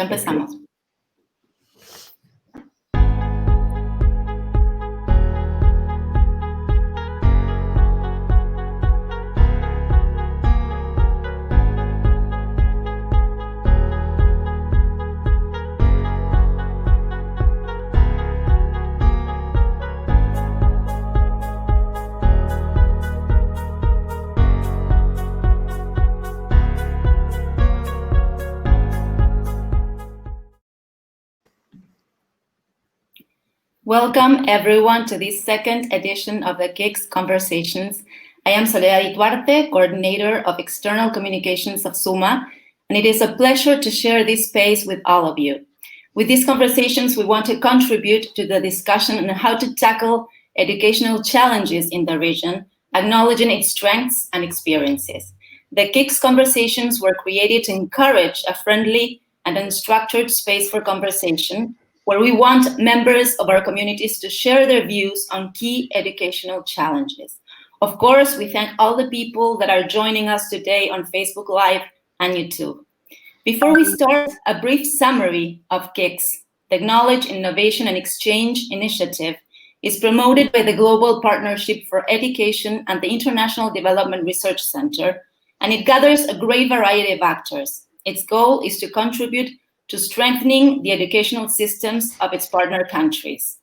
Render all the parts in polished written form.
Ya empezamos. Welcome everyone to this second edition of the KIX Conversations. I am Soledad Duarte, Coordinator of External Communications of SUMA, and it is a pleasure to share this space with all of you. With these conversations, we want to contribute to the discussion on how to tackle educational challenges in the region, acknowledging its strengths and experiences. The KIX Conversations were created to encourage a friendly and unstructured space for conversation, where we want members of our communities to share their views on key educational challenges. Of course, we thank all the people that are joining us today on Facebook Live and YouTube. Before we start, a brief summary of KIX. The Knowledge, Innovation and Exchange Initiative is promoted by the Global Partnership for Education and the International Development Research Center, and it gathers a great variety of actors. Its goal is to contribute to strengthening the educational systems of its partner countries.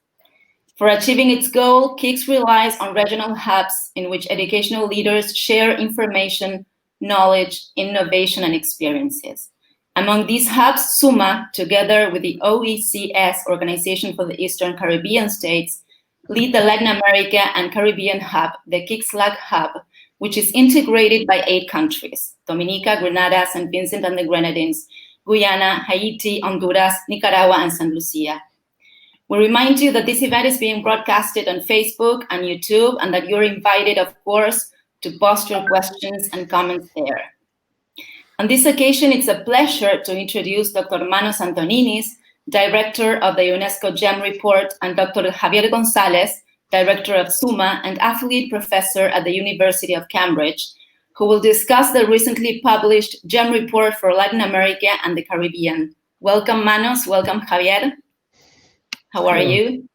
For achieving its goal, KIX relies on regional hubs in which educational leaders share information, knowledge, innovation, and experiences. Among these hubs, SUMA, together with the OECS, Organization for the Eastern Caribbean States, lead the Latin America and Caribbean hub, the KIX-LAC hub, which is integrated by 8 countries: Dominica, Grenada, St. Vincent and the Grenadines, Guyana, Haiti, Honduras, Nicaragua, and St. Lucia. We remind you that this event is being broadcasted on Facebook and YouTube, and that you're invited, of course, to post your questions and comments there. On this occasion, it's a pleasure to introduce Dr. Manos Antoninis, Director of the UNESCO GEM Report, and Dr. Javier González, Director of SUMA and Affiliate Professor at the University of Cambridge, who will discuss the recently published GEM Report for Latin America and the Caribbean. Welcome, Manos. Welcome, Javier. How are you?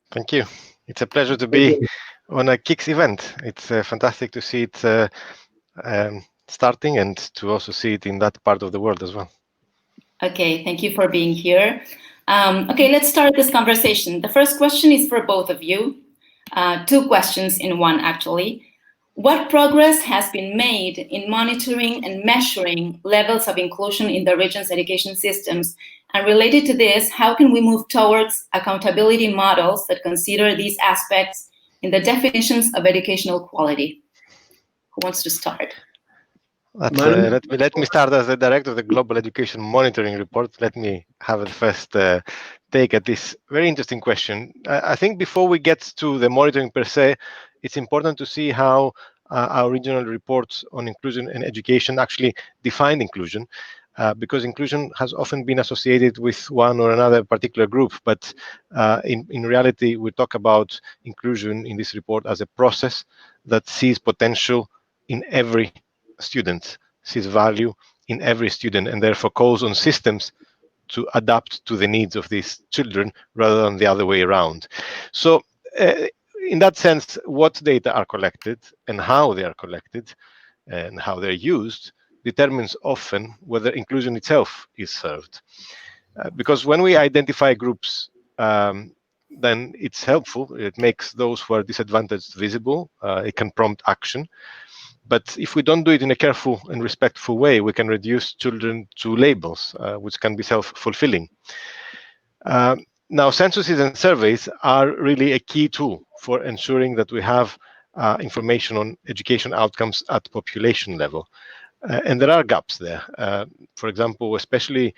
Thank you. It's a pleasure to be on a KIX event. It's fantastic to see it starting and to also see it in that part of the world as well. Okay, thank you for being here. Okay, let's start this conversation. The first question is for both of you. 2 questions in one, actually. What progress has been made in monitoring and measuring levels of inclusion in the region's education systems? And related to this, how can we move towards accountability models that consider these aspects in the definitions of educational quality? Who wants to start? Let me start as the director of the Global Education Monitoring Report. Let me have the first take at this very interesting question. I think before we get to the monitoring per se, it's important to see how our regional reports on inclusion and education actually define inclusion, because inclusion has often been associated with one or another particular group. But in reality, we talk about inclusion in this report as a process that sees potential in every student, sees value in every student, and therefore calls on systems to adapt to the needs of these children rather than the other way around. So in that sense, what data are collected and how they are collected and how they're used determines often whether inclusion itself is served. Because when we identify groups, then it's helpful. It makes those who are disadvantaged visible. It can prompt action. But if we don't do it in a careful and respectful way, we can reduce children to labels, which can be self-fulfilling. Now, censuses and surveys are really a key tool for ensuring that we have information on education outcomes at population level. And there are gaps there. For example, especially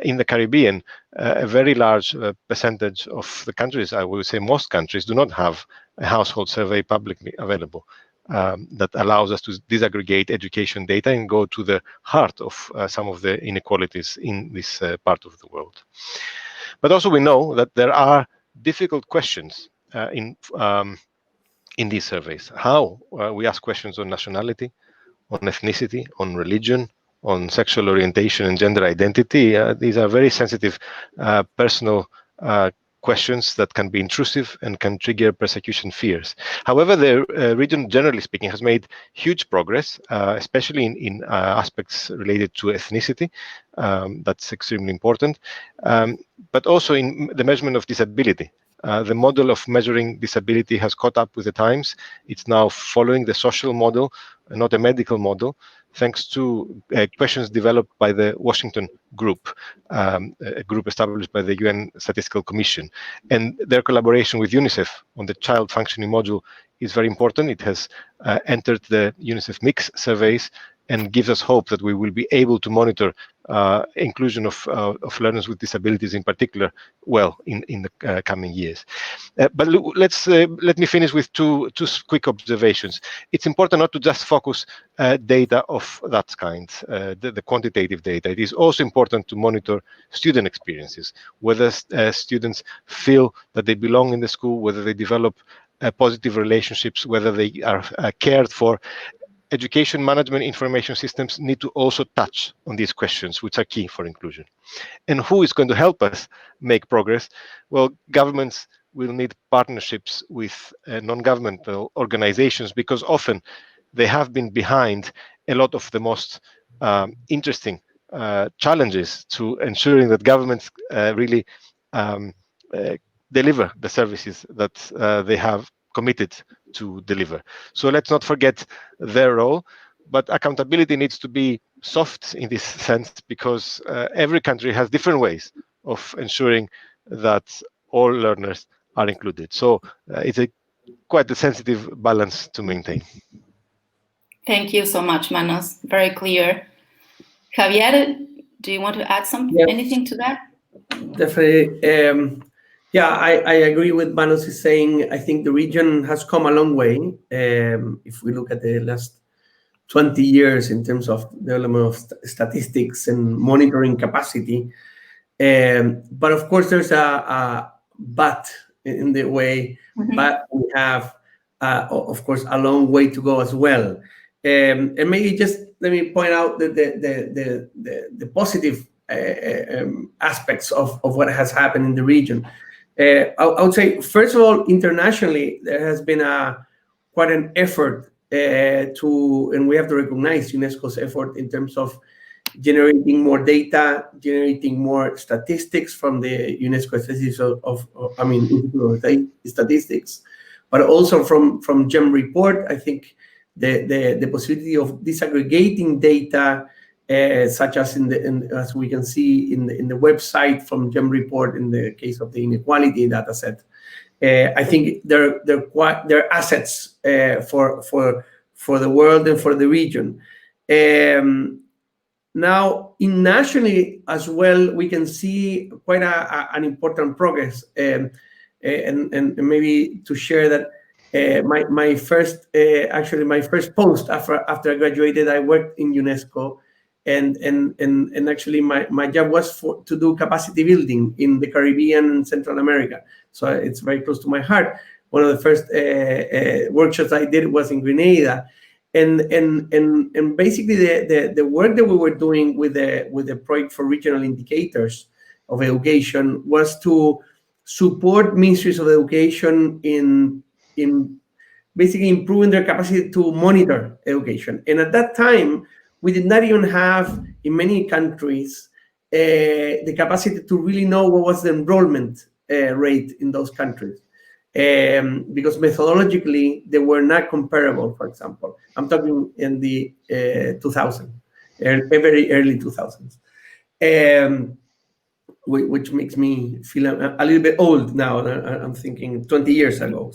in the Caribbean, a very large percentage of the countries, I would say most countries, do not have a household survey publicly available that allows us to disaggregate education data and go to the heart of some of the inequalities in this part of the world. But also we know that there are difficult questions in these surveys. How we ask questions on nationality, on ethnicity, on religion, on sexual orientation and gender identity. These are very sensitive personal questions that can be intrusive and can trigger persecution fears. However, the region, generally speaking, has made huge progress, especially in aspects related to ethnicity. That's extremely important, but also in the measurement of disability. The model of measuring disability has caught up with the times. It's now following the social model, not a medical model, thanks to questions developed by the Washington Group, a group established by the UN Statistical Commission. And their collaboration with UNICEF on the child functioning module is very important. It has entered the UNICEF mix surveys and gives us hope that we will be able to monitor inclusion of learners with disabilities in particular well in the coming years. But let me finish with two quick observations. It's important not to just focus data of that kind, the quantitative data. It is also important to monitor student experiences, whether students feel that they belong in the school, whether they develop positive relationships, whether they are cared for. Education management information systems need to also touch on these questions, which are key for inclusion. And who is going to help us make progress? Well, governments will need partnerships with non-governmental organizations, because often they have been behind a lot of the most interesting challenges to ensuring that governments really deliver the services that they have committed to deliver. So let's not forget their role, but accountability needs to be soft in this sense, because every country has different ways of ensuring that all learners are included. So it's quite a sensitive balance to maintain. Thank you so much, Manos. Very clear. Javier, do you want to add anything to that? Definitely. Yeah, I agree with Manos is saying. I think the region has come a long way. If we look at the last 20 years in terms of development of statistics and monitoring capacity. But of course, there's a but in the way, but we have, of course, a long way to go as well. And maybe just let me point out the positive aspects of what has happened in the region. I would say, first of all, internationally, there has been quite an effort and we have to recognize UNESCO's effort in terms of generating more data, generating more statistics from the UNESCO statistics, but also from GEM report. I think the possibility of disaggregating data, such as as we can see in the website from GEM report in the case of the inequality data set. I think they're assets for the world and for the region. Now, internationally as well, we can see quite an important progress. And maybe to share that my first post after I graduated, I worked in UNESCO. And actually my job was to do capacity building in the Caribbean and Central America. So it's very close to my heart. One of the first workshops I did was in Grenada. And basically the work that we were doing with the project for regional indicators of education was to support ministries of education in basically improving their capacity to monitor education. And at that time, we did not even have, in many countries, the capacity to really know what was the enrollment rate in those countries. Because methodologically, they were not comparable, for example. I'm talking in the 2000s, very early 2000s, which makes me feel a little bit old now. I'm thinking 20 years ago.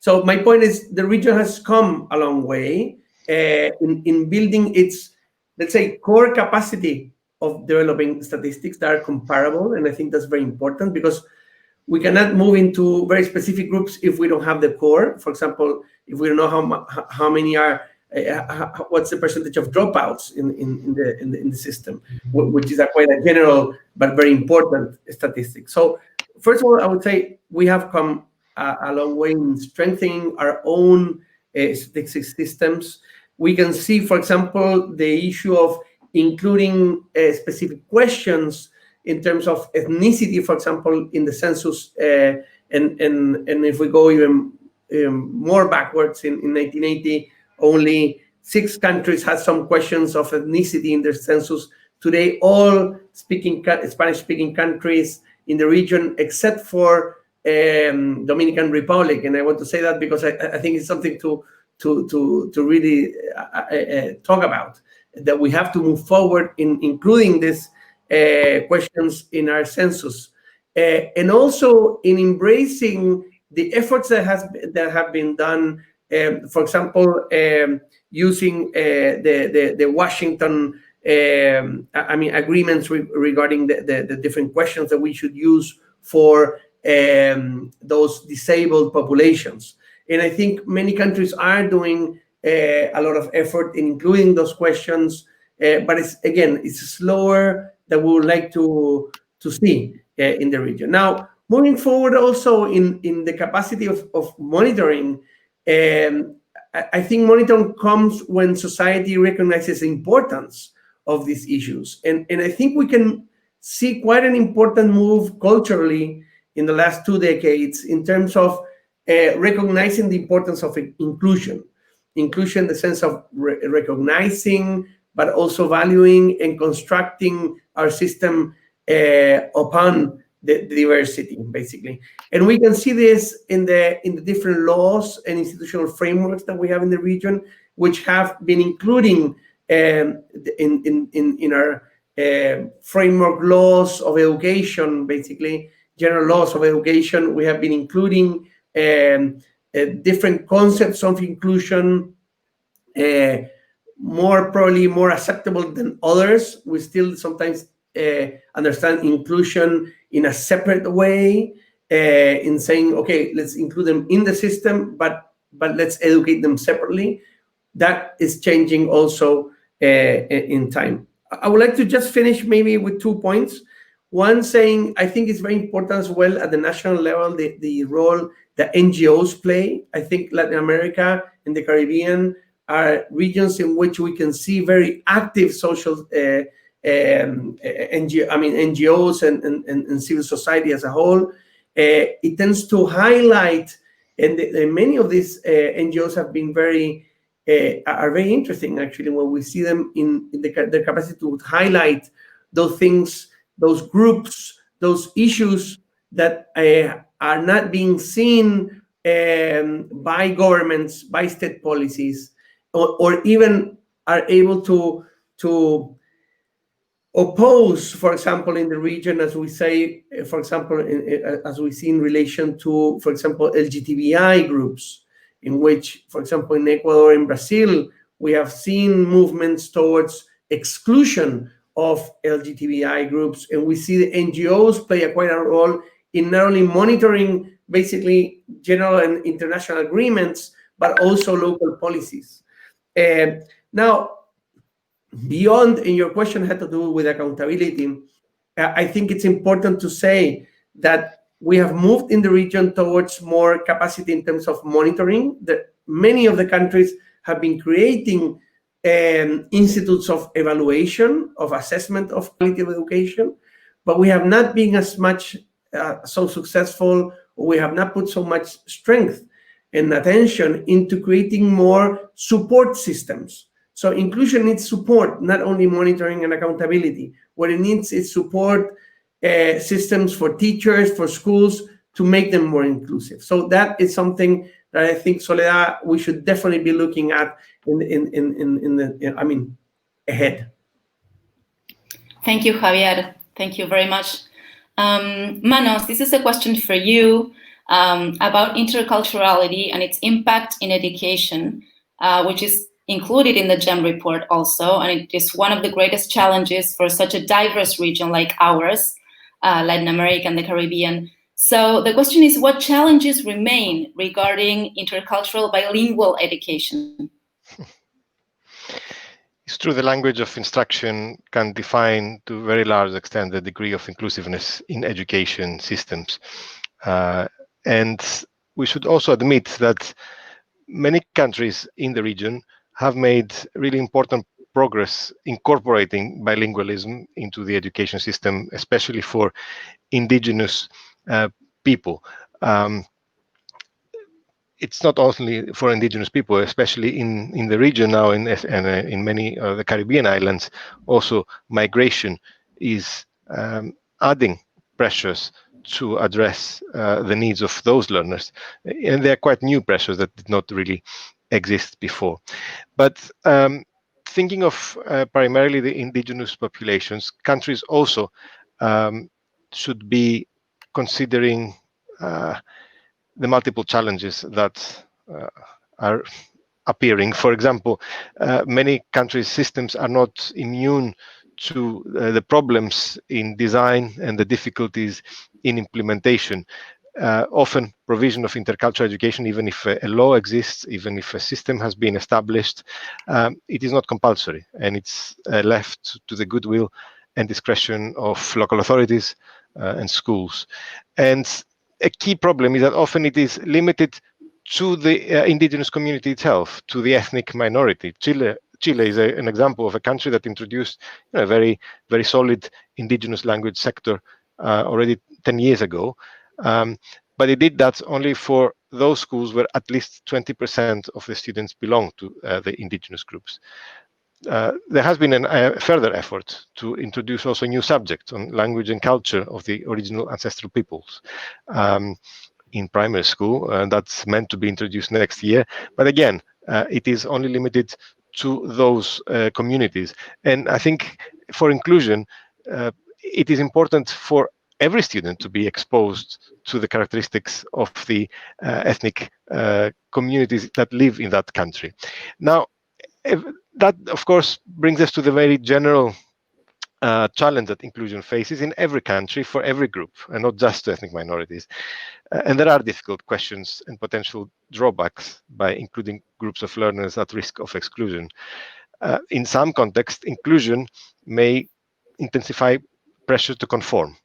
So my point is, the region has come a long way in building its, let's say, core capacity of developing statistics that are comparable. And I think that's very important, because we cannot move into very specific groups if we don't have the core. For example, if we don't know how many are, what's the percentage of dropouts in the system, which is quite a general but very important statistic. So first of all, I would say we have come a long way in strengthening our own statistics systems. We can see, for example, the issue of including specific questions in terms of ethnicity, for example, in the census, and if we go even more backwards, in 1980, only 6 countries had some questions of ethnicity in their census. Today, all Spanish-speaking countries in the region, except for Dominican Republic, and I want to say that because I think it's something to really talk about, that we have to move forward in including these questions in our census, and also in embracing the efforts that have been done. For example, using the Washington agreements regarding the different questions that we should use for those disabled populations. And I think many countries are doing a lot of effort in including those questions, but it's slower than we would like to see in the region. Now, moving forward also in the capacity of monitoring, I think monitoring comes when society recognizes the importance of these issues. And I think we can see quite an important move culturally in the last 2 decades in terms of recognizing the importance of inclusion in the sense of recognizing, but also valuing and constructing our system upon the diversity, basically. And we can see this in the different laws and institutional frameworks that we have in the region, which have been including in our framework laws of education, basically general laws of education. We have been including different concepts of inclusion, probably more acceptable than others. We still sometimes understand inclusion in a separate way, in saying, okay, let's include them in the system, but let's educate them separately. That is changing also in time. I would like to just finish maybe with 2 points. One, saying I think it's very important as well at the national level, the role that NGOs play. I think Latin America and the Caribbean are regions in which we can see very active social NGOs and civil society as a whole. It tends to highlight, and many of these NGOs have been are very interesting, actually, when we see them in their capacity to highlight those things, those groups, those issues that are not being seen by governments, by state policies, or even are able to oppose, for example, in the region, as we say, for example, as we see in relation to, for example, LGBTI groups, in which, for example, in Ecuador and Brazil, we have seen movements towards exclusion of LGBTI groups, and we see the NGOs play quite a role in not only monitoring basically general and international agreements, but also local policies. Now, beyond, and your question had to do with accountability, I think it's important to say that we have moved in the region towards more capacity in terms of monitoring. That many of the countries have been creating institutes of evaluation, of assessment of quality of education, but we have not been as much so successful, or we have not put so much strength and attention into creating more support systems. So inclusion needs support, not only monitoring and accountability. What it needs is support systems for teachers, for schools, to make them more inclusive. So that is something that I think, Soledad, we should definitely be looking at ahead. Thank you, Javier. Thank you very much. Manos, this is a question for you about interculturality and its impact in education, which is included in the GEM report also, and it is one of the greatest challenges for such a diverse region like ours, Latin America and the Caribbean. So the question is, what challenges remain regarding intercultural bilingual education? It's true, the language of instruction can define to a very large extent the degree of inclusiveness in education systems. And we should also admit that many countries in the region have made really important progress incorporating bilingualism into the education system, especially for indigenous people. It's not only for indigenous people, especially in the region now, and in many of the Caribbean islands. Also, migration is adding pressures to address the needs of those learners, and they are quite new pressures that did not really exist before. But thinking of primarily the indigenous populations, countries also should be considering the multiple challenges that are appearing. For example, many countries' systems are not immune to the problems in design and the difficulties in implementation. Often provision of intercultural education, even if a law exists, even if a system has been established, it is not compulsory, and it's left to the goodwill and discretion of local authorities and schools. And a key problem is that often it is limited to the indigenous community itself, to the ethnic minority. Chile is an example of a country that introduced a very, very solid indigenous language sector already 10 years ago. But it did that only for those schools where at least 20% of the students belong to the indigenous groups. There has been a further effort to introduce also new subjects on language and culture of the original ancestral peoples in primary school. That's meant to be introduced next year. But again, it is only limited to those communities. And I think for inclusion, it is important for every student to be exposed to the characteristics of the ethnic communities that live in that country. Now, that, of course, brings us to the very general challenge that inclusion faces in every country for every group, and not just to ethnic minorities. And there are difficult questions and potential drawbacks by including groups of learners at risk of exclusion. In some contexts, inclusion may intensify pressure to conform.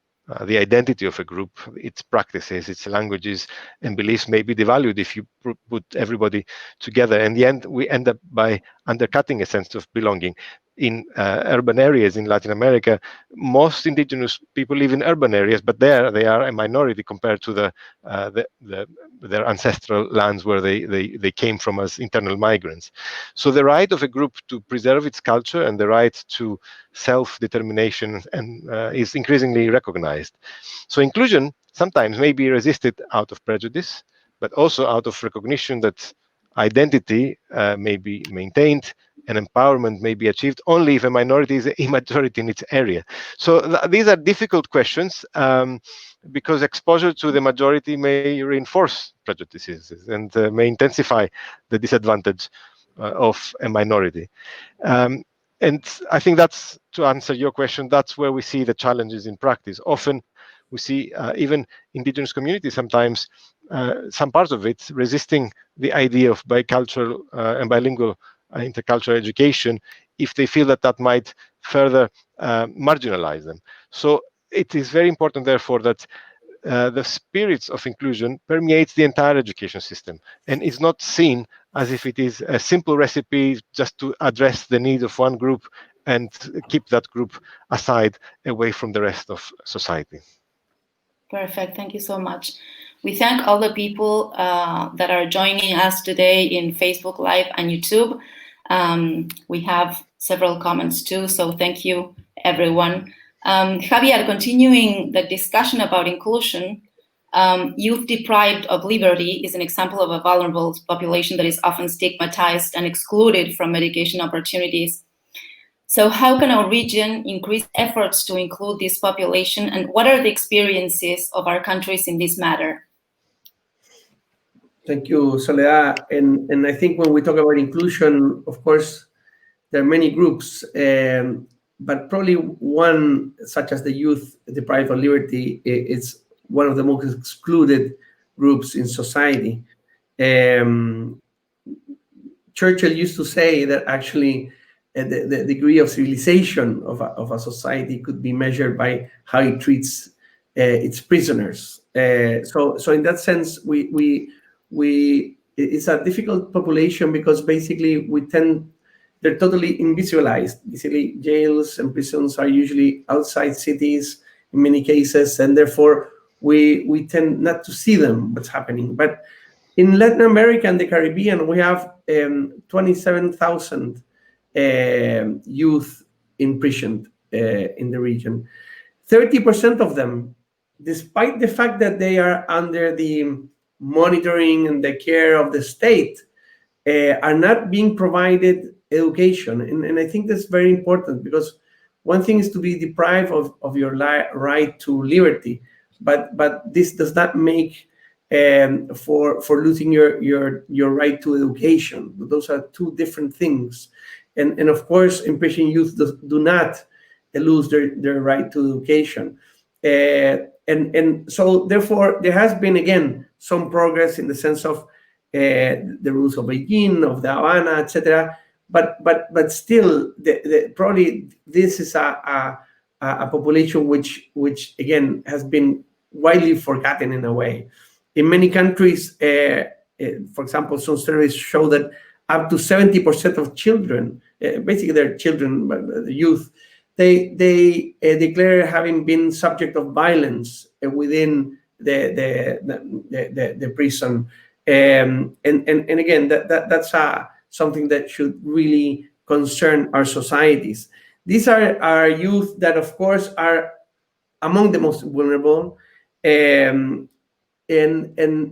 The identity of a group, its practices, its languages and beliefs may be devalued if you put everybody together. In the end, we end up by undercutting a sense of belonging. In urban areas in Latin America, most indigenous people live in urban areas, but there they are a minority compared to their ancestral lands where they came from as internal migrants. So the right of a group to preserve its culture and the right to self-determination is increasingly recognized. So inclusion sometimes may be resisted out of prejudice, but also out of recognition that identity may be maintained and empowerment may be achieved only if a minority is a majority in its area. So these are difficult questions because exposure to the majority may reinforce prejudices and may intensify the disadvantage of a minority. And I think that's, to answer your question, that's where we see the challenges in practice. Often we see even indigenous communities sometimes, some parts of it, resisting the idea of bicultural and bilingual intercultural education if they feel that that might further marginalize them. So it is very important, therefore, that the spirits of inclusion permeates the entire education system and is not seen as if it is a simple recipe just to address the needs of one group and keep that group aside, away from the rest of society. Perfect. Thank you so much. We thank all the people that are joining us today in Facebook Live and YouTube. We have several comments too, so thank you, everyone. Javier, continuing the discussion about inclusion, youth deprived of liberty is an example of a vulnerable population that is often stigmatized and excluded from education opportunities. So how can our region increase efforts to include this population, and what are the experiences of our countries in this matter? Thank you, Soledad. And I think when we talk about inclusion, of course, there are many groups, but probably one, such as the youth deprived of liberty, it's one of the most excluded groups in society. Churchill used to say that actually the degree of civilization of a society could be measured by how it treats its prisoners. So in that sense, it's a difficult population because basically we tend they're totally invisualized. Basically, jails and prisons are usually outside cities in many cases, and therefore we tend not to see them, what's happening. But in Latin America and the Caribbean, we have 27,000 youth imprisoned in the region. 30% of them, despite the fact that they are under the monitoring and the care of the state, are not being provided education. And I think that's very important, because one thing is to be deprived of your right to liberty, but this does not make for losing your right to education. Those are two different things. And of course, imprisoned youth do not lose their right to education. And so therefore, there has been, again, some progress in the sense of the rules of Beijing, of the Havana, etc. But still, probably this is a population which again has been widely forgotten in a way. In many countries, for example, some surveys show that up to 70% of children, basically they're children, but the youth, they declare having been subject of violence within the prison. And again, that's something that should really concern our societies. These are youth that, of course, are among the most vulnerable. And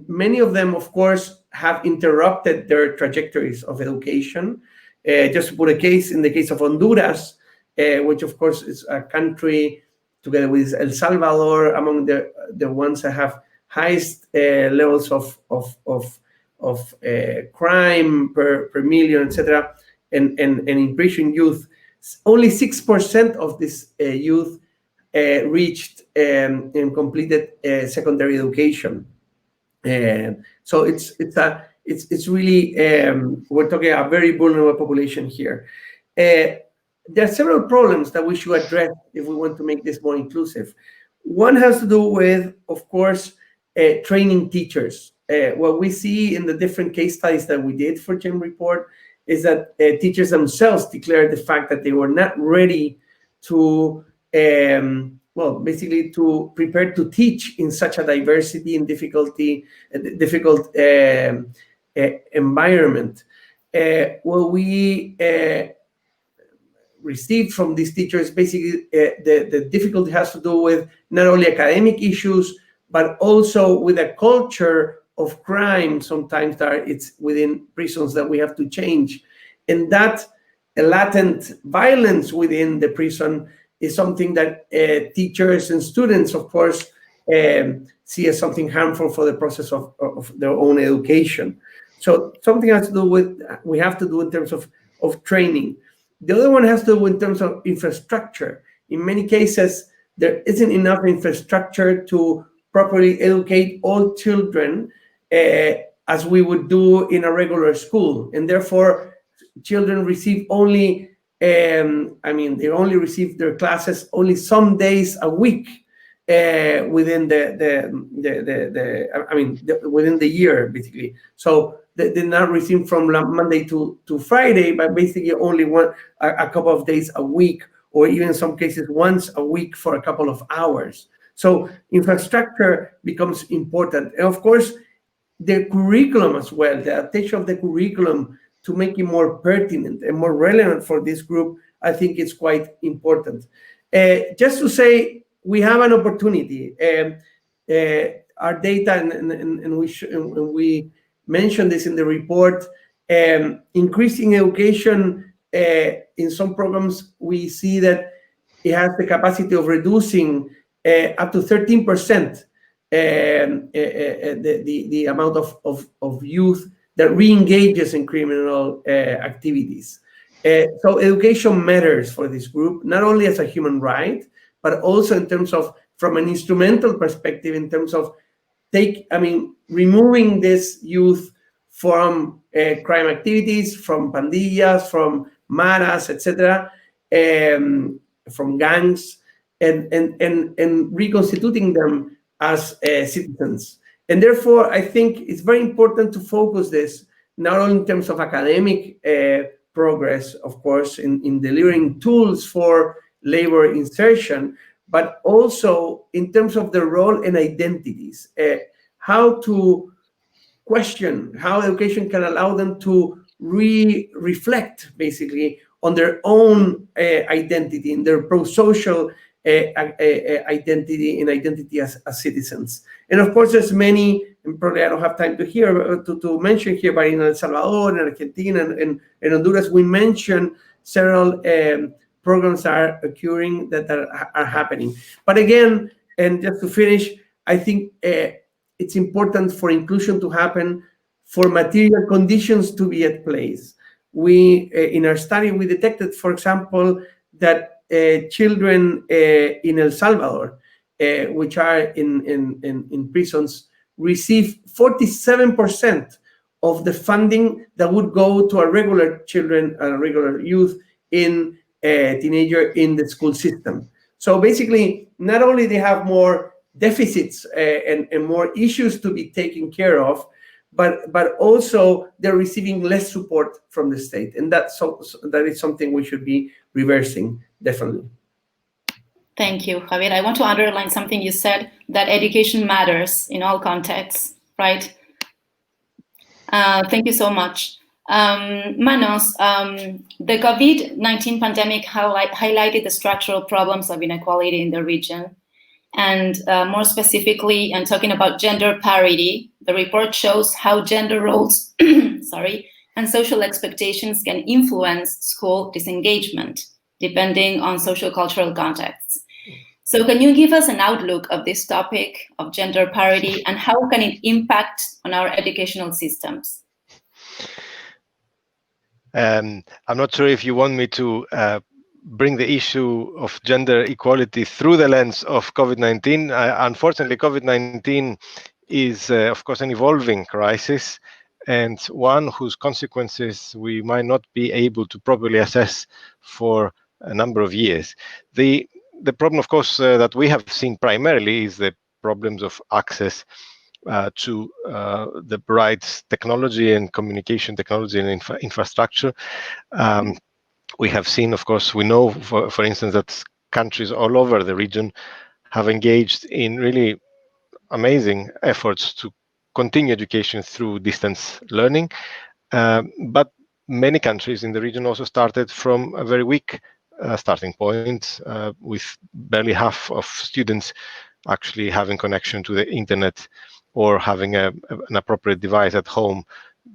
many of them, of course, have interrupted their trajectories of education. Just to put a case, in the case of Honduras, which of course is a country together with El Salvador among the ones that have highest levels of crime per million, etc., and imprisoned youth. Only 6% of this youth reached and completed secondary education. So it's really we're talking a very vulnerable population here. There are several problems that we should address if we want to make this more inclusive. One has to do with, of course, training teachers. What we see in the different case studies that we did for GEM report is that teachers themselves declared the fact that they were not ready to, basically to prepare to teach in such a diversity and difficult environment. What we received from these teachers, basically the difficulty has to do with not only academic issues, but also with a culture of crime sometimes that it's within prisons that we have to change. And that latent violence within the prison is something that teachers and students, of course, see as something harmful for the process of their own education. So something has to do with, we have to do in terms of training. The other one has to do in terms of infrastructure. In many cases, there isn't enough infrastructure to properly educate all children as we would do in a regular school. And therefore, children receive only, they only receive their classes only some days a week within within the year, basically. So they're not receiving from Monday to Friday, but basically only a couple of days a week, or even in some cases once a week for a couple of hours. So infrastructure becomes important. And of course, the curriculum as well, the adaptation of the curriculum to make it more pertinent and more relevant for this group, I think it's quite important. Just to say, we have an opportunity. Our data, and we mentioned this in the report, increasing education in some programs, we see that it has the capacity of reducing up to 13% the amount of youth that re-engages in criminal activities. So education matters for this group, not only as a human right, but also in terms of, from an instrumental perspective, in terms of removing this youth from crime activities, from pandillas, from maras, etc., from gangs, and reconstituting them as citizens. And therefore, I think it's very important to focus this not only in terms of academic progress, of course, in delivering tools for labor insertion, but also in terms of the role and identities, how to question how education can allow them to reflect basically on their own identity, in their pro-social identity and identity as citizens. And of course, there's many, and probably I don't have time to mention here, but in El Salvador, in Argentina, and Honduras, we mentioned several programs are occurring that are happening. But again, and just to finish, I think it's important for inclusion to happen, for material conditions to be at place. We, in our study, we detected, for example, that children in El Salvador, which are in prisons, receive 47% of the funding that would go to a regular children, a regular youth in teenager in the school system. So basically, not only they have more deficits and more issues to be taken care of, but also they're receiving less support from the state, and that is something we should be reversing, definitely. Thank you, Javier. I want to underline something you said, that education matters in all contexts, right? Thank you so much. Manos, the COVID-19 pandemic highlighted the structural problems of inequality in the region. And more specifically, and talking about gender parity, the report shows how gender roles and social expectations can influence school disengagement, depending on social-cultural contexts. So can you give us an outlook of this topic of gender parity, and how can it impact on our educational systems? I'm not sure if you want me to bring the issue of gender equality through the lens of COVID-19. Unfortunately, COVID-19 is, of course, an evolving crisis, and one whose consequences we might not be able to properly assess for a number of years. The problem, of course, that we have seen primarily is the problems of access to the right technology and communication technology and infrastructure. We have seen, of course, we know, for instance, that countries all over the region have engaged in really amazing efforts to continue education through distance learning. But many countries in the region also started from a very weak starting point, with barely half of students actually having connection to the internet or having an appropriate device at home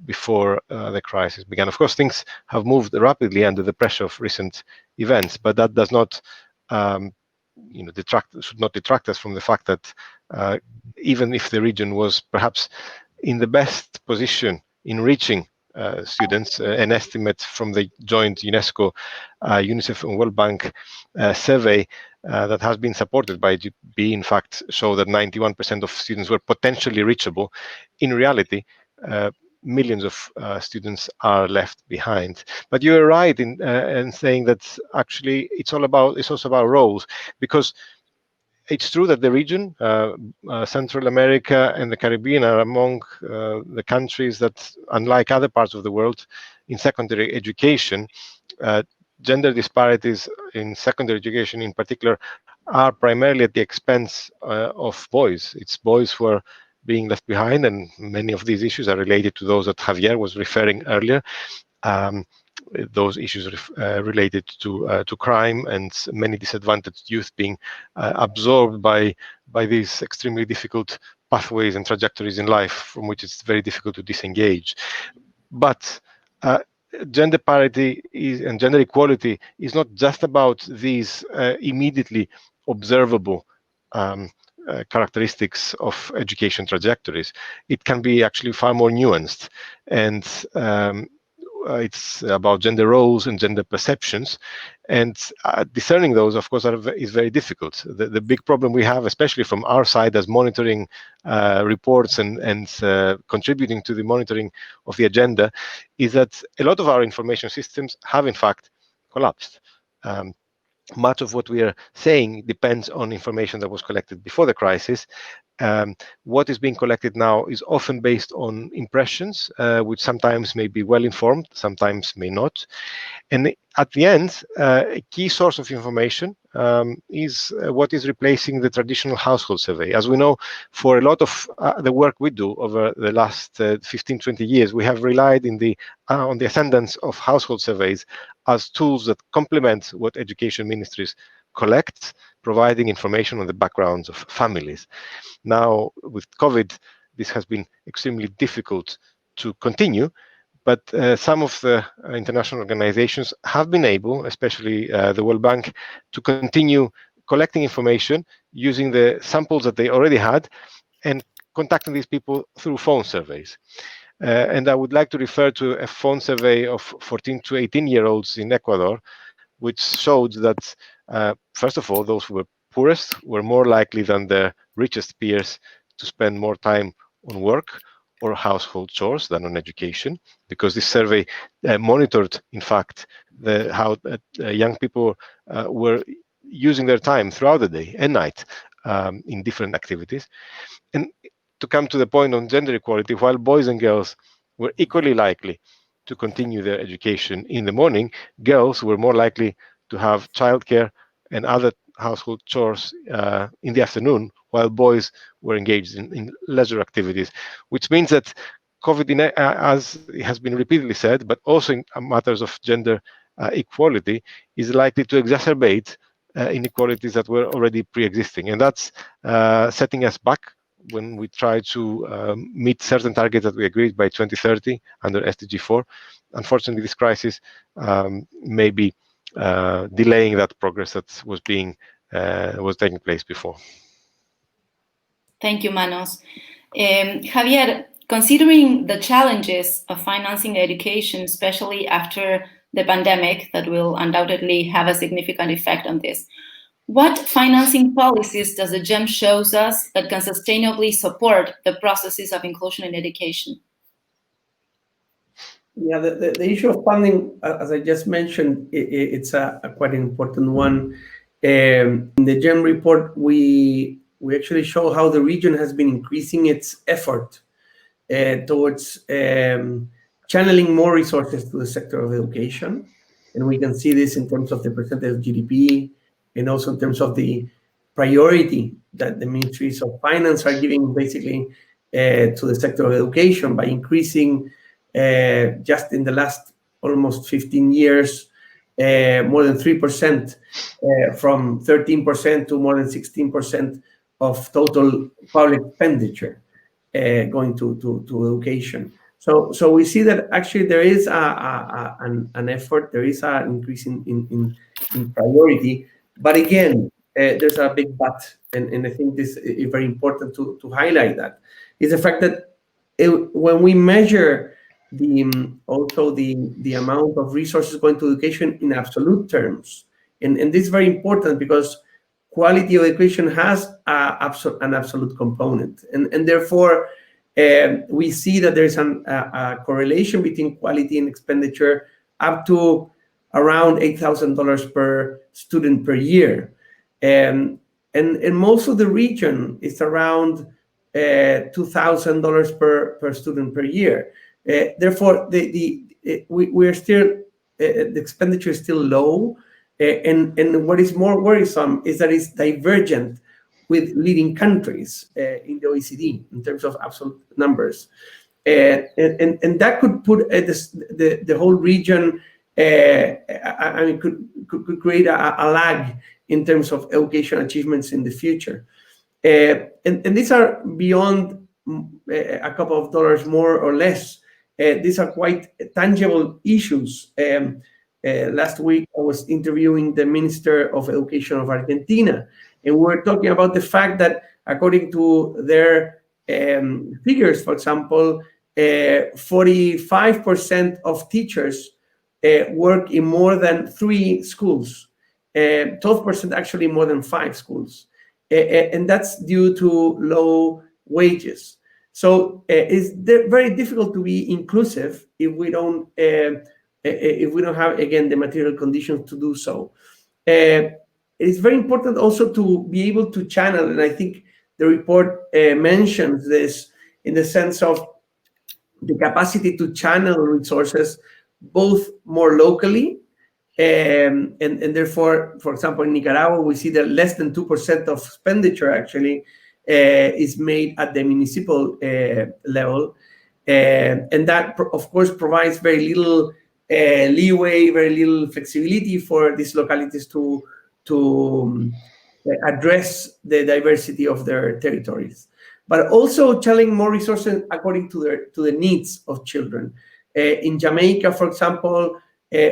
before the crisis began. Of course, things have moved rapidly under the pressure of recent events, but that does not, should not detract us from the fact that even if the region was perhaps in the best position in reaching students, an estimate from the joint UNESCO, UNICEF and World Bank survey that has been supported by GB, in fact, show that 91% of students were potentially reachable. In reality, millions of students are left behind. But you're right in saying that actually it's also about roles, because it's true that the region, Central America and the Caribbean, are among the countries that, unlike other parts of the world, in secondary education, gender disparities in secondary education in particular are primarily at the expense of boys. It's boys who are being left behind, and many of these issues are related to those that Javier was referring earlier. Those issues related to crime and many disadvantaged youth being absorbed by these extremely difficult pathways and trajectories in life from which it's very difficult to disengage. But gender parity and gender equality is not just about these immediately observable characteristics of education trajectories. It can be actually far more nuanced, and it's about gender roles and gender perceptions, and discerning those, of course, is very difficult. The big problem we have, especially from our side as monitoring reports and contributing to the monitoring of the agenda, is that a lot of our information systems have in fact collapsed. Much of what we are saying depends on information that was collected before the crisis, What is being collected now is often based on impressions, which sometimes may be well informed, sometimes may not. And at the end, a key source of information is what is replacing the traditional household survey. As we know, for a lot of the work we do over the last 15, 20 years, we have relied on the ascendance of household surveys as tools that complement what education ministries collect, providing information on the backgrounds of families. Now, with COVID, this has been extremely difficult to continue, but some of the international organizations have been able, especially the World Bank, to continue collecting information using the samples that they already had and contacting these people through phone surveys. And I would like to refer to a phone survey of 14 to 18-year-olds in Ecuador, which showed that, first of all, those who were poorest were more likely than their richest peers to spend more time on work or household chores than on education, because this survey monitored, in fact, how young people were using their time throughout the day and night in different activities. And to come to the point on gender equality, while boys and girls were equally likely to continue their education in the morning, girls were more likely to have childcare and other household chores in the afternoon, while boys were engaged in leisure activities, which means that COVID, as has been repeatedly said, but also in matters of gender equality, is likely to exacerbate inequalities that were already pre-existing. And that's setting us back when we try to meet certain targets that we agreed by 2030 under SDG 4. Unfortunately, this crisis may be delaying that progress that was taking place before. Thank you, Manos. Javier, considering the challenges of financing education, especially after the pandemic, that will undoubtedly have a significant effect on this, what financing policies does the GEM shows us that can sustainably support the processes of inclusion in education? Yeah, the issue of funding, as I just mentioned, it's a quite important one. In the GEM report, we actually show how the region has been increasing its effort towards channeling more resources to the sector of education. And we can see this in terms of the percentage of GDP and also in terms of the priority that the ministries of finance are giving basically to the sector of education by increasing just in the last almost 15 years, more than 3%, from 13% to more than 16% of total public expenditure going to education. So we see that actually there is an effort, there is an increase in priority, but again, there's a big but, and I think this is very important to highlight that, is the fact that when we measure also the amount of resources going to education in absolute terms, and this is very important because quality of education has an absolute component, and therefore we see that there's a correlation between quality and expenditure up to around $8,000 per student per year, and most of the region is around $2,000 per student per year. Therefore, we're still the expenditure is still low, and what is more worrisome is that it's divergent with leading countries in the OECD in terms of absolute numbers, and that could put the whole region. I mean, could create a lag in terms of education achievements in the future, and these are beyond a couple of dollars more or less. These are quite tangible issues. Last week, I was interviewing the Minister of Education of Argentina, and we were talking about the fact that according to their figures, for example, 45% of teachers work in more than 3 schools, 12% actually more than 5 schools, and that's due to low wages. So it's very difficult to be inclusive if we don't have, again, the material conditions to do so. It's very important also to be able to channel, and I think the report mentions this in the sense of the capacity to channel resources both more locally, and therefore, for example, in Nicaragua, we see that less than 2% of expenditure actually is made at the municipal level. And that, of course, provides very little leeway, very little flexibility for these localities to address the diversity of their territories, but also channeling more resources according to the needs of children. In Jamaica, for example,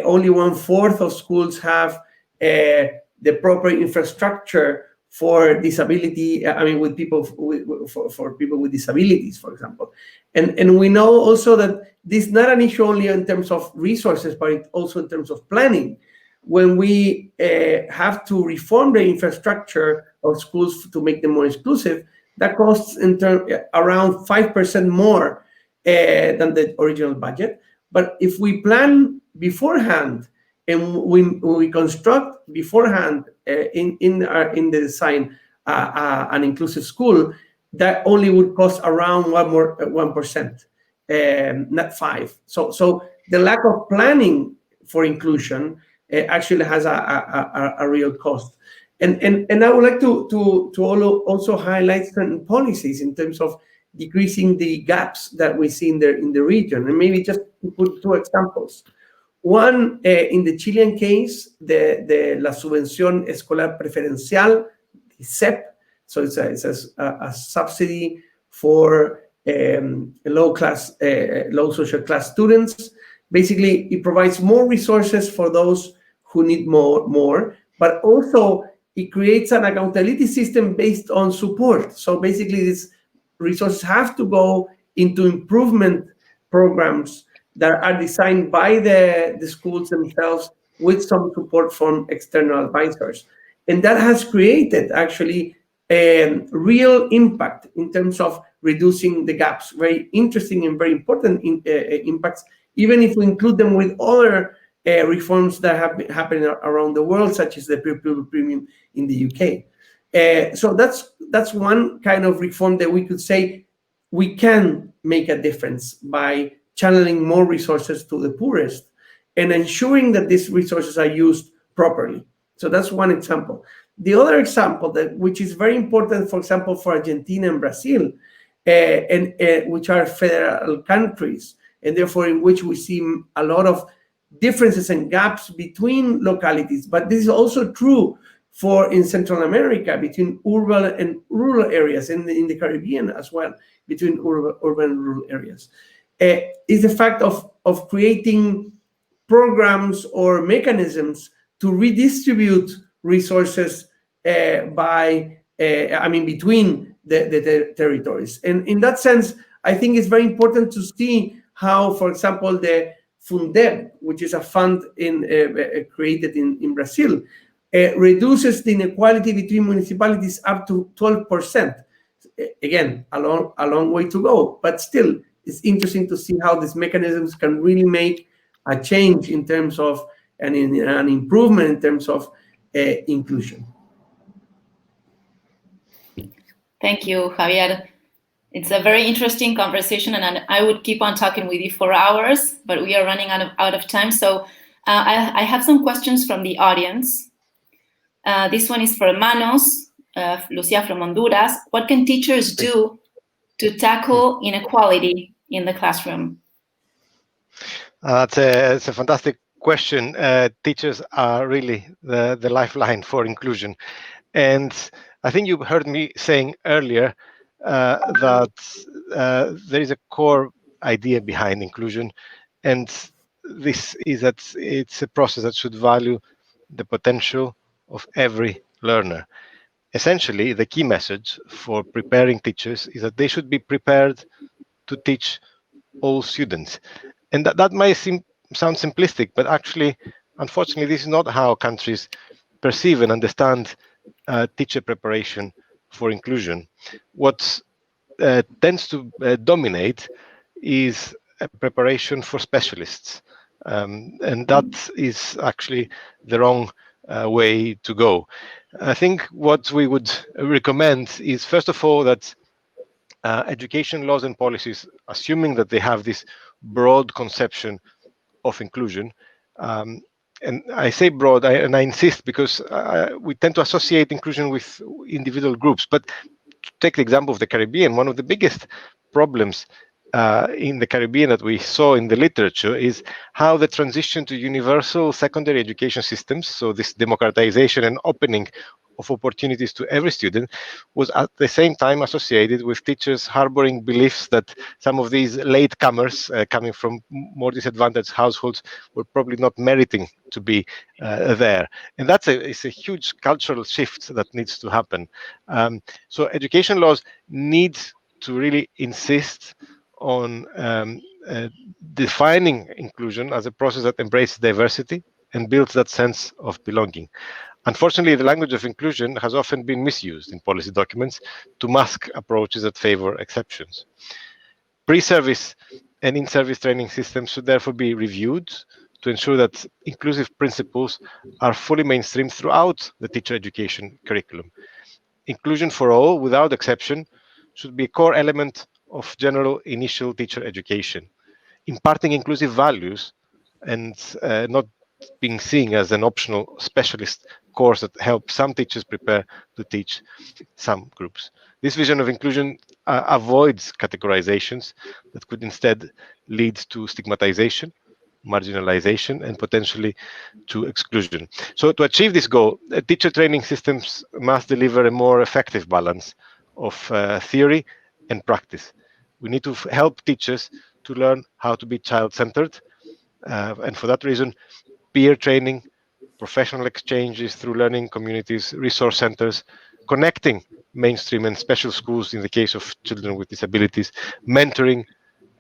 only 1/4 of schools have the proper infrastructure for disability. I mean, with people for people with disabilities, for example, and we know also that this is not an issue only in terms of resources, but also in terms of planning. When we have to reform the infrastructure of schools to make them more inclusive, that costs around 5% more than the original budget. But if we plan beforehand and we construct beforehand in the design an inclusive school, that only would cost around 1%, not 5%. So the lack of planning for inclusion actually has a real cost. And I would like to also highlight certain policies in terms of decreasing the gaps that we see in the region, and maybe just to put 2 examples. One, in the Chilean case, the La Subvención Escolar Preferencial, the SEP, so it's a subsidy for low social class students. Basically, it provides more resources for those who need more, but also it creates an accountability system based on support. So basically, these resources have to go into improvement programs that are designed by the schools themselves with some support from external advisors. And that has created actually a real impact in terms of reducing the gaps. Very interesting and very important impacts, even if we include them with other reforms that have been happening around the world, such as the pupil premium in the UK. So that's one kind of reform that we could say we can make a difference by channeling more resources to the poorest and ensuring that these resources are used properly. So that's one example. The other example, which is very important, for example, for Argentina and Brazil, which are federal countries, and therefore in which we see a lot of differences and gaps between localities. But this is also true in Central America, between urban and rural areas, and in the Caribbean as well, between urban and rural areas. Is the fact of creating programs or mechanisms to redistribute resources between the territories. And in that sense, I think it's very important to see how, for example, the Fundeb, which is a fund created in Brazil, reduces the inequality between municipalities up to 12%. Again, a long way to go, but still, it's interesting to see how these mechanisms can really make a change in terms of an improvement in terms of inclusion. Thank you, Javier. It's a very interesting conversation, and I would keep on talking with you for hours, but we are running out of time. So I have some questions from the audience. This one is for Manos, Lucia from Honduras. What can teachers do to tackle inequality in the classroom? It's a fantastic question. Teachers are really the lifeline for inclusion. And I think you heard me saying earlier that there is a core idea behind inclusion. And this is that it's a process that should value the potential of every learner. Essentially, the key message for preparing teachers is that they should be prepared to teach all students. And that might sound simplistic, but actually, unfortunately, this is not how countries perceive and understand teacher preparation for inclusion. What tends to dominate is a preparation for specialists. And that is actually the wrong way to go. I think what we would recommend is, first of all, that education laws and policies, assuming that they have this broad conception of inclusion, and I say broad, and I insist because we tend to associate inclusion with individual groups. But to take the example of the Caribbean, one of the biggest problems in the Caribbean that we saw in the literature is how the transition to universal secondary education systems, so this democratization and opening of opportunities to every student, was at the same time associated with teachers harboring beliefs that some of these latecomers coming from more disadvantaged households were probably not meriting to be there. And it's a huge cultural shift that needs to happen. So education laws need to really insist on defining inclusion as a process that embraces diversity and builds that sense of belonging. Unfortunately, the language of inclusion has often been misused in policy documents to mask approaches that favor exceptions. Pre-service and in-service training systems should therefore be reviewed to ensure that inclusive principles are fully mainstreamed throughout the teacher education curriculum. Inclusion for all, without exception, should be a core element of general initial teacher education. Imparting inclusive values and not being seen as an optional specialist course that helps some teachers prepare to teach some groups. This vision of inclusion avoids categorizations that could instead lead to stigmatization, marginalization, and potentially to exclusion. So to achieve this goal, teacher training systems must deliver a more effective balance of theory and practice. We need to help teachers to learn how to be child-centered, and for that reason, peer training, professional exchanges through learning communities, resource centers, connecting mainstream and special schools in the case of children with disabilities, mentoring,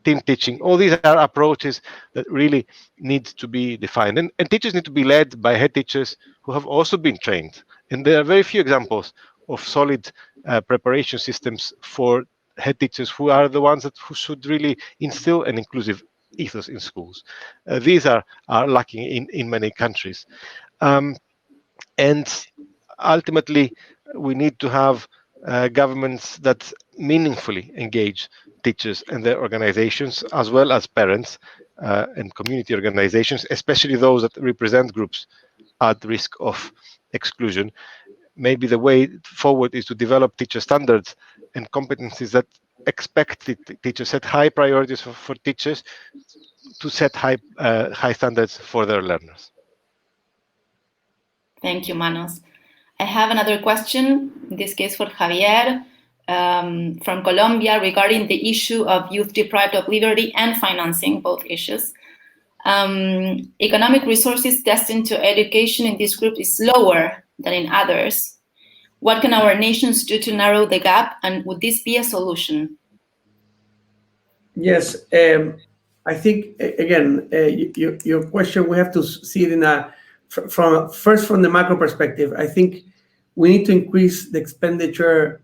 team teaching. All these are approaches that really need to be defined. And teachers need to be led by head teachers who have also been trained. And there are very few examples of solid preparation systems for head teachers who are the ones who should really instill an inclusive ethos in schools. These are lacking in many countries. And ultimately, we need to have governments that meaningfully engage teachers and their organizations, as well as parents and community organizations, especially those that represent groups at risk of exclusion. Maybe the way forward is to develop teacher standards and competencies that expect teachers, set high priorities for teachers to set high standards for their learners. Thank you, Manos. I have another question, in this case for Javier, from Colombia, regarding the issue of youth deprived of liberty and financing, both issues. Economic resources destined to education in this group is lower than in others. What can our nations do to narrow the gap, and would this be a solution? Yes, I think, again, your question, we have to see it from the macro perspective. I think we need to increase the expenditure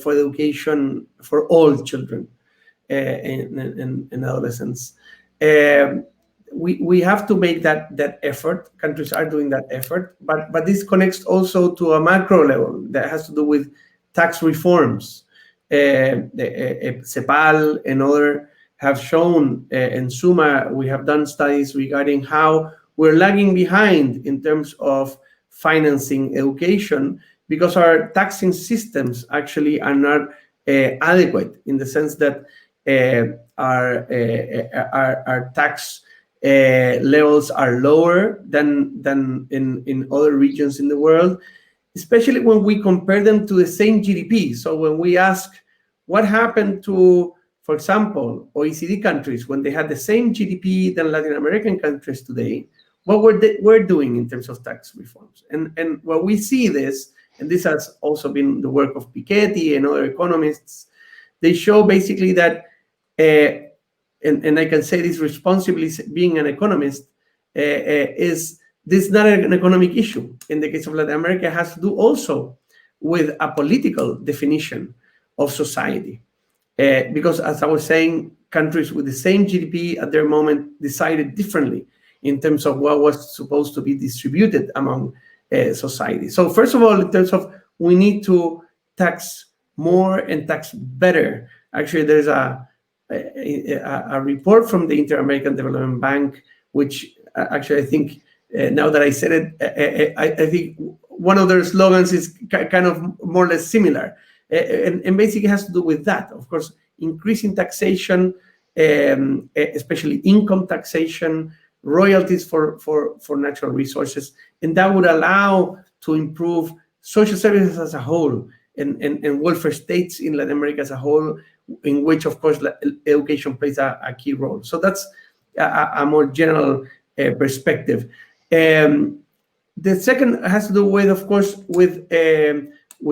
for education for all children and adolescents. We have to make that effort. Countries are doing that effort, but this connects also to a macro level that has to do with tax reforms. CEPAL and other have shown, in SUMA, we have done studies regarding how we're lagging behind in terms of financing education because our taxing systems actually are not adequate, in the sense that our tax levels are lower than in other regions in the world, especially when we compare them to the same GDP. So when we ask what happened to, for example, OECD countries when they had the same GDP than Latin American countries today, what we're doing in terms of tax reforms. And what we see this, and this has also been the work of Piketty and other economists, they show basically that, and I can say this responsibly, being an economist, is this not an economic issue? In the case of Latin America, it has to do also with a political definition of society. Because as I was saying, countries with the same GDP at their moment decided differently in terms of what was supposed to be distributed among society. So first of all, in terms of we need to tax more and tax better. Actually, there's a report from the Inter-American Development Bank, which actually I think now that I said it, I think one of their slogans is kind of more or less similar, and basically has to do with that. Of course, increasing taxation, especially income taxation, royalties for natural resources, and that would allow to improve social services as a whole and welfare states in Latin America as a whole, in which, of course, education plays a key role. So that's a more general perspective. The second has to do with, of course, with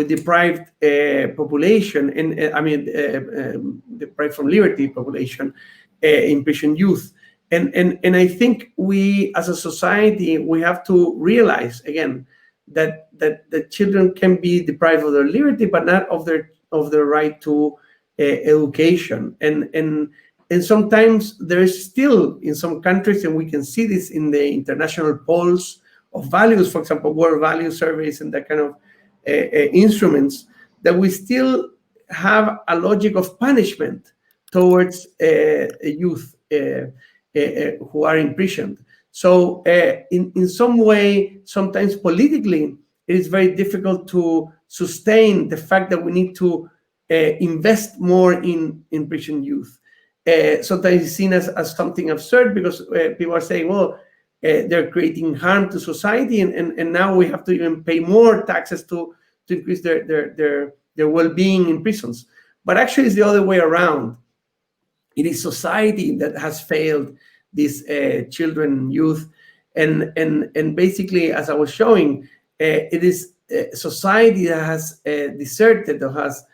deprived population, and I mean deprived from liberty population, imprisoned youth, and I think we as a society we have to realize again that the children can be deprived of their liberty, but not of their right to education, and sometimes there is still in some countries, and we can see this in the international polls of values, for example, world value surveys and that kind of instruments, that we still have a logic of punishment towards youth who are imprisoned. So in some way, sometimes politically, it is very difficult to sustain the fact that we need to invest more in imprisoned youth. Sometimes it's seen as something absurd because people are saying, well, they're creating harm to society, and now we have to even pay more taxes to increase their well-being in prisons. But actually, it's the other way around. It is society that has failed these children, youth, and basically, as I was showing, it is society that has deserted or has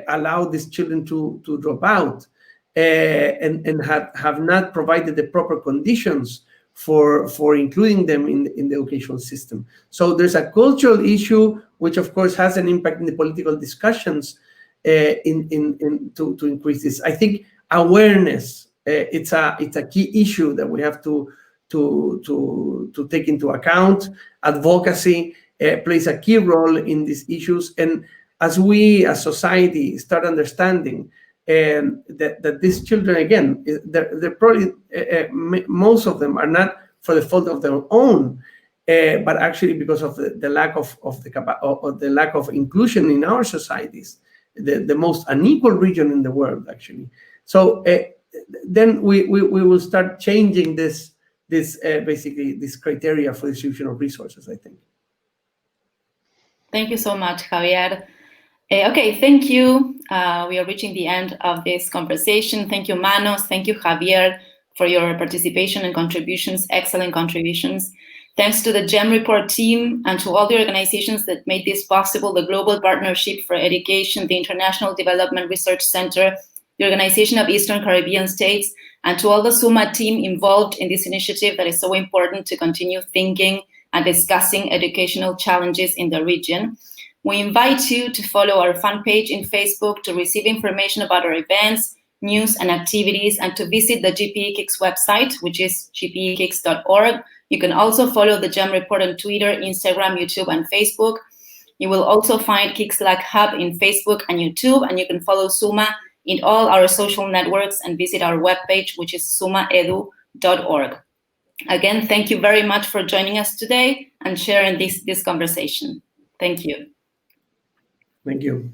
allowed these children to drop out and have not provided the proper conditions for including them in the educational system. So there's a cultural issue, which of course has an impact in the political discussions to increase this. I think awareness, it's a key issue that we have to take into account. Advocacy plays a key role in these issues, and as we as society start understanding that these children, again, they're probably most of them are not for the fault of their own, but actually because of the lack of the lack of inclusion in our societies, the most unequal region in the world, actually. So then we will start changing this basically this criteria for distribution of resources, I think. Thank you so much, Javier. Okay, thank you. We are reaching the end of this conversation. Thank you, Manos. Thank you, Javier, for your participation and contributions, excellent contributions. Thanks to the GEM Report team and to all the organizations that made this possible, the Global Partnership for Education, the International Development Research Center, the Organization of Eastern Caribbean States, and to all the SUMA team involved in this initiative that is so important to continue thinking and discussing educational challenges in the region. We invite you to follow our fan page in Facebook to receive information about our events, news, and activities, and to visit the GPE-KIX website, which is gpekix.org. You can also follow the GEM Report on Twitter, Instagram, YouTube, and Facebook. You will also find KIX Hub in Facebook and YouTube, and you can follow SUMA in all our social networks and visit our webpage, which is sumaedu.org. Again, thank you very much for joining us today and sharing this conversation. Thank you. Thank you.